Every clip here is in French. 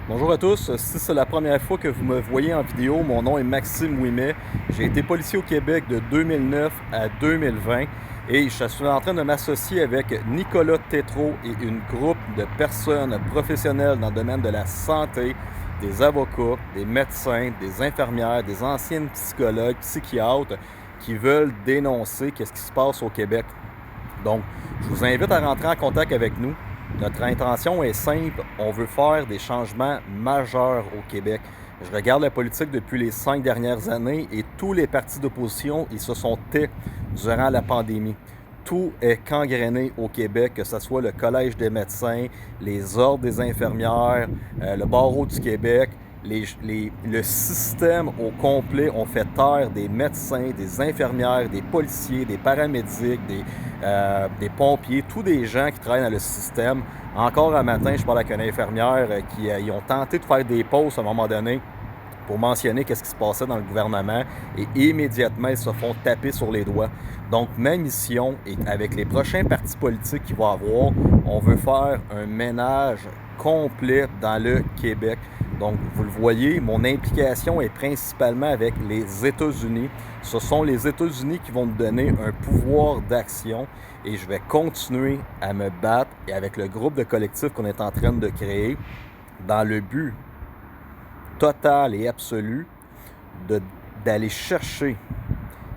Bonjour à tous, si c'est la première fois que vous me voyez en vidéo, mon nom est Maxime Ouimet. J'ai été policier au Québec de 2009 à 2020 et je suis en train de m'associer avec Nicolas Tétrault et une groupe de personnes professionnelles dans le domaine de la santé, des avocats, des médecins, des infirmières, des anciennes psychologues, psychiatres qui veulent dénoncer ce qui se passe au Québec. Donc, je vous invite à rentrer en contact avec nous. Notre intention est simple, on veut faire des changements majeurs au Québec. Je regarde la politique depuis les 5 dernières années et tous les partis d'opposition, ils se sont tais durant la pandémie. Tout est gangréné au Québec, que ce soit le Collège des médecins, les ordres des infirmières, le barreau du Québec. Le système au complet ont fait taire des médecins, des infirmières, des policiers, des paramédics, des pompiers, tous des gens qui travaillent dans le système. Encore un matin, je parle avec une infirmière qui ils ont tenté de faire des pauses à un moment donné pour mentionner qu'est-ce qui se passait dans le gouvernement et immédiatement, ils se font taper sur les doigts. Donc, ma mission, et avec les prochains partis politiques qu'il va y avoir, on veut faire un ménage complet dans le Québec. Donc, vous le voyez, mon implication est principalement avec les États-Unis. Ce sont les États-Unis qui vont nous donner un pouvoir d'action et je vais continuer à me battre et avec le groupe de collectifs qu'on est en train de créer dans le but total et absolu d'aller chercher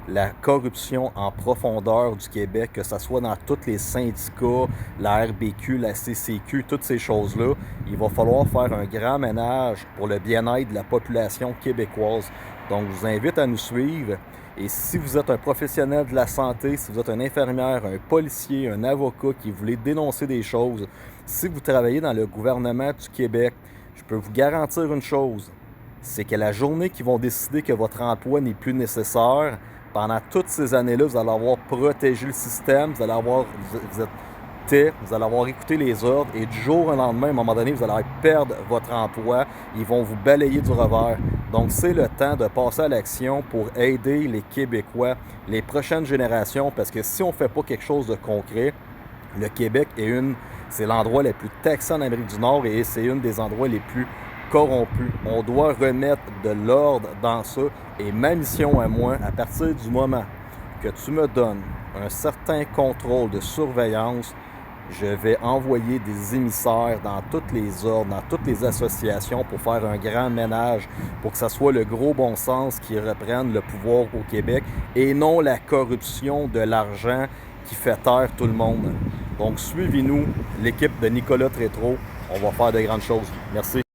la corruption en profondeur du Québec, que ce soit dans tous les syndicats, la RBQ, la CCQ, toutes ces choses-là. Il va falloir faire un grand ménage pour le bien-être de la population québécoise. Donc, je vous invite à nous suivre. Et si vous êtes un professionnel de la santé, si vous êtes un infirmière, un policier, un avocat qui voulez dénoncer des choses, si vous travaillez dans le gouvernement du Québec, je peux vous garantir une chose, c'est que la journée qu'ils vont décider que votre emploi n'est plus nécessaire, pendant toutes ces années-là, vous allez avoir protégé le système, vous allez avoir, vous vous allez avoir écouté les ordres et du jour au lendemain, à un moment donné, vous allez perdre votre emploi. Ils vont vous balayer du revers. Donc, c'est le temps de passer à l'action pour aider les Québécois, les prochaines générations, parce que si on ne fait pas quelque chose de concret, le Québec c'est l'endroit le plus taxé en Amérique du Nord et c'est un des endroits les plus corrompus. On doit remettre de l'ordre dans ça. Et ma mission à moi, à partir du moment que tu me donnes un certain contrôle de surveillance, je vais envoyer des émissaires dans toutes les ordres, dans toutes les associations pour faire un grand ménage, pour que ça soit le gros bon sens qui reprenne le pouvoir au Québec et non la corruption de l'argent qui fait taire tout le monde. Donc suivez-nous, l'équipe de Nicolas Tétrault, on va faire de grandes choses. Merci.